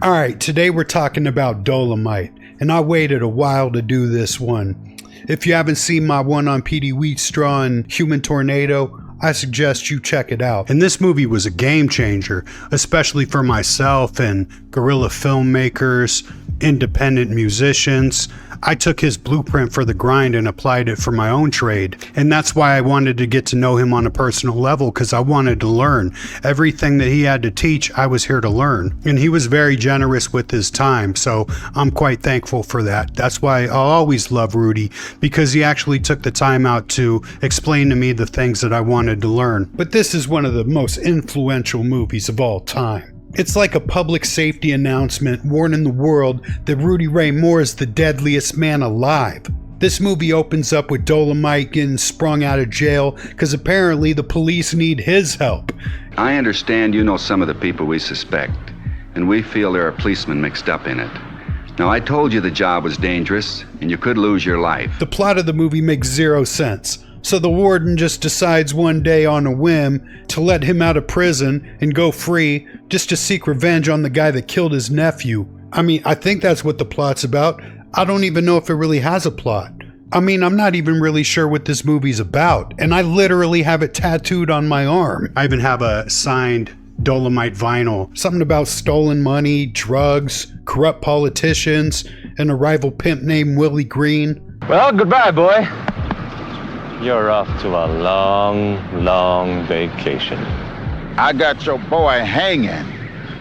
Alright, today we're talking about Dolemite, and I waited a while to do this one. If you haven't seen my one on P.D. Wheatstraw and Human Tornado, I suggest you check it out. And this movie was a game changer, especially for myself and guerrilla filmmakers, independent musicians. I took his blueprint for the grind and applied it for my own trade. And that's why I wanted to get to know him on a personal level, because I wanted to learn. Everything that he had to teach, I was here to learn. And he was very generous with his time, so I'm quite thankful for that. That's why I'll always love Rudy, because he actually took the time out to explain to me the things that I wanted to learn. But this is one of the most influential movies of all time. It's like a public safety announcement warning the world that Rudy Ray Moore is the deadliest man alive. This movie opens up with Dolemite getting sprung out of jail because apparently the police need his help. I understand you know some of the people we suspect, and we feel there are policemen mixed up in it. Now, I told you the job was dangerous, and you could lose your life. The plot of the movie makes zero sense. So the warden just decides one day on a whim to let him out of prison and go free just to seek revenge on the guy that killed his nephew. I mean, I think that's what the plot's about. I don't even know if it really has a plot. I mean, I'm not even really sure what this movie's about, and I literally have it tattooed on my arm. I even have a signed Dolemite vinyl. Something about stolen money, drugs, corrupt politicians, and a rival pimp named Willie Green. Well, goodbye, boy. You're off to a long, long vacation. I got your boy hanging.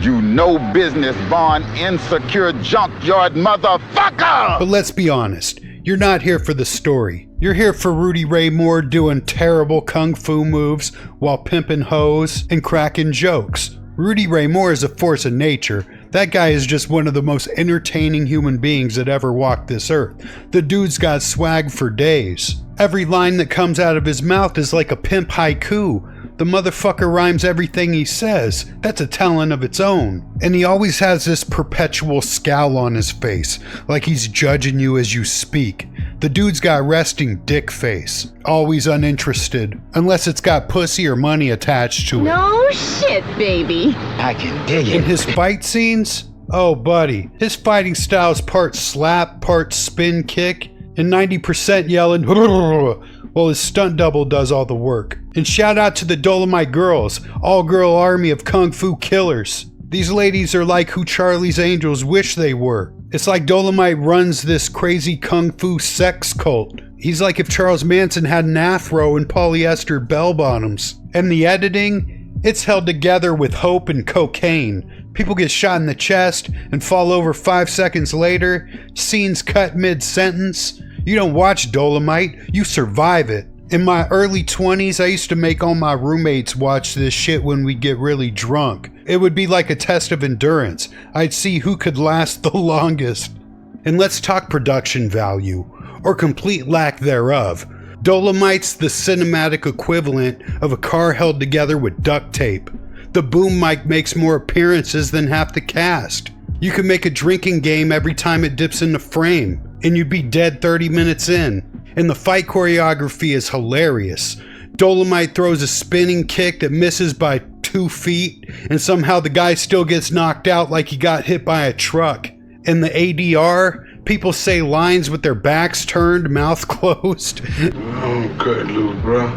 You no business born insecure junkyard motherfucker! But let's be honest, you're not here for the story. You're here for Rudy Ray Moore doing terrible kung fu moves while pimping hoes and cracking jokes. Rudy Ray Moore is a force of nature. That guy is just one of the most entertaining human beings that ever walked this earth. The dude's got swag for days. Every line that comes out of his mouth is like a pimp haiku. The motherfucker rhymes everything he says. That's a talent of its own. And he always has this perpetual scowl on his face, like he's judging you as you speak. The dude's got resting dick face, always uninterested, unless it's got pussy or money attached to it. No shit, baby. I can dig In it. his fight scenes, oh buddy, his fighting style is part slap, part spin kick, and 90% yelling, while his stunt double does all the work. And shout out to the Dolemite girls, all-girl army of kung fu killers. These ladies are like who Charlie's Angels wish they were. It's like Dolemite runs this crazy kung fu sex cult. He's like if Charles Manson had an afro and polyester bell-bottoms. And the editing, it's held together with hope and cocaine. People get shot in the chest and fall over 5 seconds later. Scenes cut mid-sentence. You don't watch Dolemite, you survive it. In my early 20s, I used to make all my roommates watch this shit when we get really drunk. It would be like a test of endurance. I'd see who could last the longest. And let's talk production value, or complete lack thereof. Dolemite's the cinematic equivalent of a car held together with duct tape. The boom mic makes more appearances than half the cast. You can make a drinking game every time it dips in the frame, and you'd be dead 30 minutes in. And the fight choreography is hilarious. Dolemite throws a spinning kick that misses by 2 feet, and somehow the guy still gets knocked out like he got hit by a truck. In the ADR, people say lines with their backs turned, mouth closed. I'm cut loose, bro.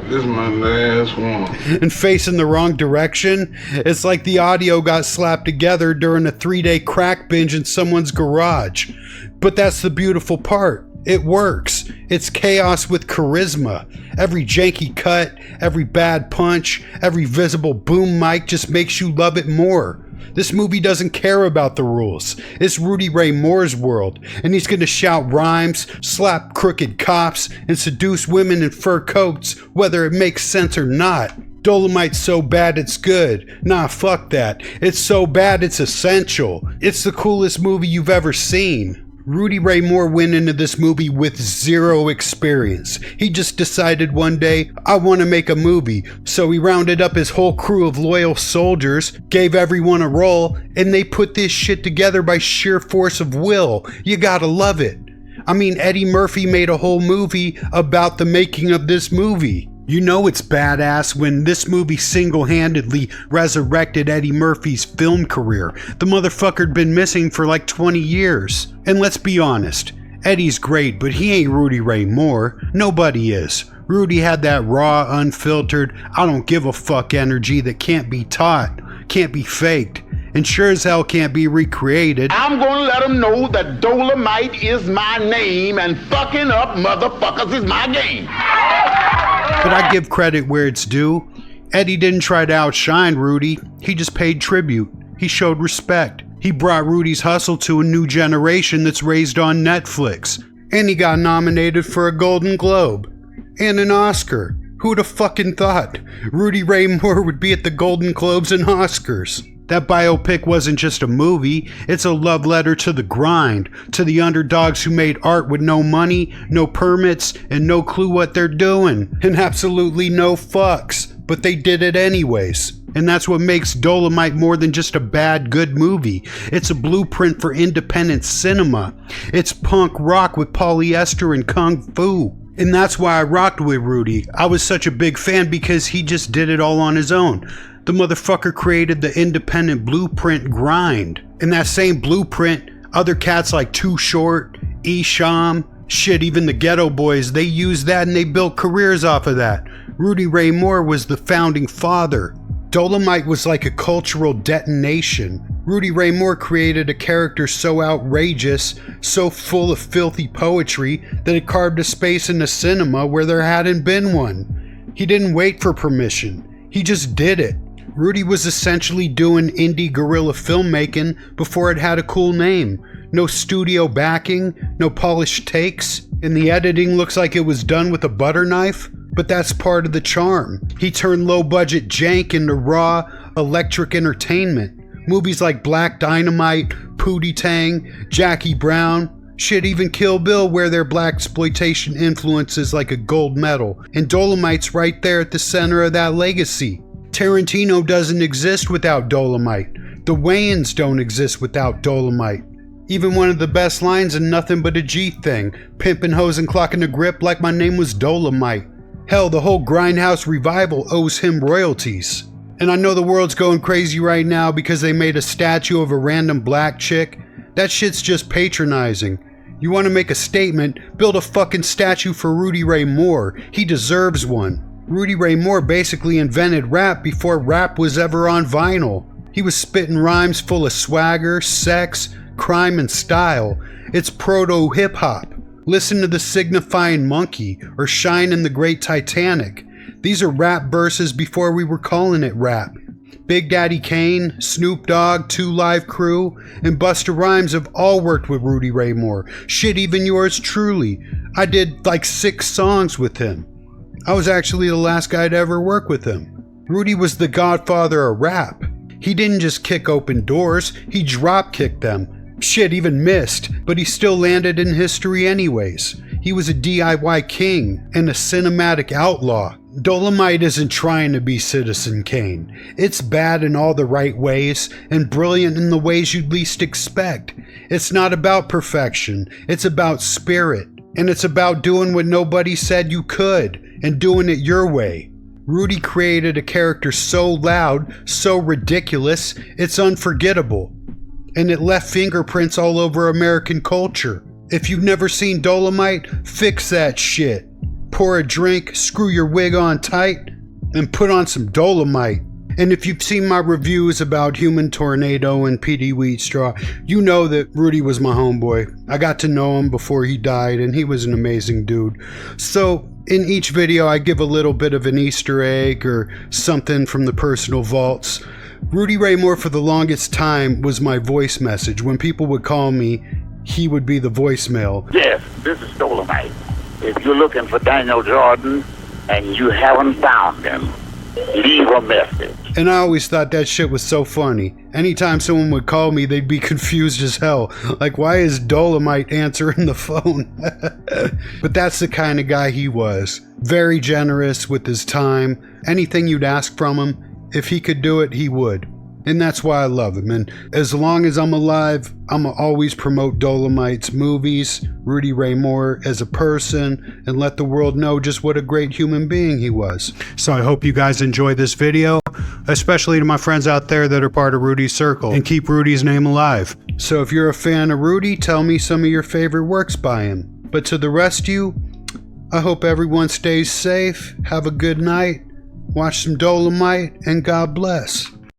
This is my last one. And facing the wrong direction. It's like the audio got slapped together during a 3-day crack binge in someone's garage. But that's the beautiful part. It works. It's chaos with charisma. Every janky cut, every bad punch, every visible boom mic just makes you love it more. This movie doesn't care about the rules. It's Rudy Ray Moore's world, and he's gonna shout rhymes, slap crooked cops, and seduce women in fur coats, whether it makes sense or not. Dolemite's so bad it's good. Nah, fuck that. It's so bad it's essential. It's the coolest movie you've ever seen. Rudy Ray Moore went into this movie with zero experience. He just decided one day, I want to make a movie. So he rounded up his whole crew of loyal soldiers, gave everyone a role, and they put this shit together by sheer force of will. You gotta love it. I mean, Eddie Murphy made a whole movie about the making of this movie. You know it's badass when this movie single-handedly resurrected Eddie Murphy's film career. The motherfucker'd been missing for like 20 years. And let's be honest, Eddie's great, but he ain't Rudy Ray Moore. Nobody is. Rudy had that raw, unfiltered, I don't give a fuck energy that can't be taught, can't be faked, and sure as hell can't be recreated. I'm gonna let them know that Dolemite is my name and fucking up motherfuckers is my game. But I give credit where it's due. Eddie didn't try to outshine Rudy, he just paid tribute. He showed respect. He brought Rudy's hustle to a new generation that's raised on Netflix. And he got nominated for a Golden Globe. And an Oscar. Who'd have fucking thought Rudy Ray Moore would be at the Golden Globes and Oscars? That biopic wasn't just a movie, it's a love letter to the grind, to the underdogs who made art with no money, no permits, and no clue what they're doing, and absolutely no fucks, but they did it anyways. And that's what makes Dolemite more than just a bad, good movie. It's a blueprint for independent cinema. It's punk rock with polyester and kung fu. And that's why I rocked with Rudy. I was such a big fan because he just did it all on his own. The motherfucker created the independent blueprint grind. In that same blueprint, other cats like Too Short, Esham, shit, even the Ghetto Boys, they used that and they built careers off of that. Rudy Ray Moore was the founding father. Dolemite was like a cultural detonation. Rudy Ray Moore created a character so outrageous, so full of filthy poetry, that it carved a space in the cinema where there hadn't been one. He didn't wait for permission. He just did it. Rudy was essentially doing indie guerrilla filmmaking before it had a cool name. No studio backing, no polished takes, and the editing looks like it was done with a butter knife. But that's part of the charm. He turned low-budget jank into raw, electric entertainment. Movies like Black Dynamite, Pootie Tang, Jackie Brown, shit, even Kill Bill wear their blaxploitation influences like a gold medal. And Dolemite's right there at the center of that legacy. Tarantino doesn't exist without Dolemite. The Wayans don't exist without Dolemite. Even one of the best lines in Nothing But a G Thing, pimpin' hoes and clocking a grip like my name was Dolemite. Hell, the whole Grindhouse revival owes him royalties. And I know the world's going crazy right now because they made a statue of a random black chick. That shit's just patronizing. You want to make a statement, build a fucking statue for Rudy Ray Moore. He deserves one. Rudy Ray Moore basically invented rap before rap was ever on vinyl. He was spitting rhymes full of swagger, sex, crime, and style. It's proto-hip-hop. Listen to the Signifying Monkey or Shine in the Great Titanic. These are rap verses before we were calling it rap. Big Daddy Kane, Snoop Dogg, 2 Live Crew, and Busta Rhymes have all worked with Rudy Ray Moore. Shit, even yours truly. I did like 6 songs with him. I was actually the last guy to ever work with him. Rudy was the godfather of rap. He didn't just kick open doors, he drop kicked them. Shit, even missed, but he still landed in history anyways. He was a DIY king and a cinematic outlaw. Dolemite isn't trying to be Citizen Kane. It's bad in all the right ways and brilliant in the ways you'd least expect. It's not about perfection, it's about spirit. And it's about doing what nobody said you could and doing it your way. Rudy created a character so loud, so ridiculous, it's unforgettable. And it left fingerprints all over American culture. If you've never seen Dolemite, fix that shit. Pour a drink, screw your wig on tight, and put on some Dolemite. And if you've seen my reviews about Human Tornado and P.D. Wheatstraw, you know that Rudy was my homeboy. I got to know him before he died, and he was an amazing dude. So, in each video, I give a little bit of an Easter egg or something from the personal vaults. Rudy Ray Moore for the longest time was my voice message. When people would call me, he would be the voicemail. Yes, this is Dolemite. If you're looking for Daniel Jordan and you haven't found him, leave a message. And I always thought that shit was so funny. Anytime someone would call me, they'd be confused as hell. Like, why is Dolemite answering the phone? But that's the kind of guy he was. Very generous with his time. Anything you'd ask from him, if he could do it, he would. And that's why I love him. And as long as I'm alive, I'm going to always promote Dolemite's movies, Rudy Ray Moore as a person, and let the world know just what a great human being he was. So I hope you guys enjoy this video, especially to my friends out there that are part of Rudy's circle, and keep Rudy's name alive. So if you're a fan of Rudy, tell me some of your favorite works by him. But to the rest of you, I hope everyone stays safe, have a good night, watch some Dolemite, and God bless.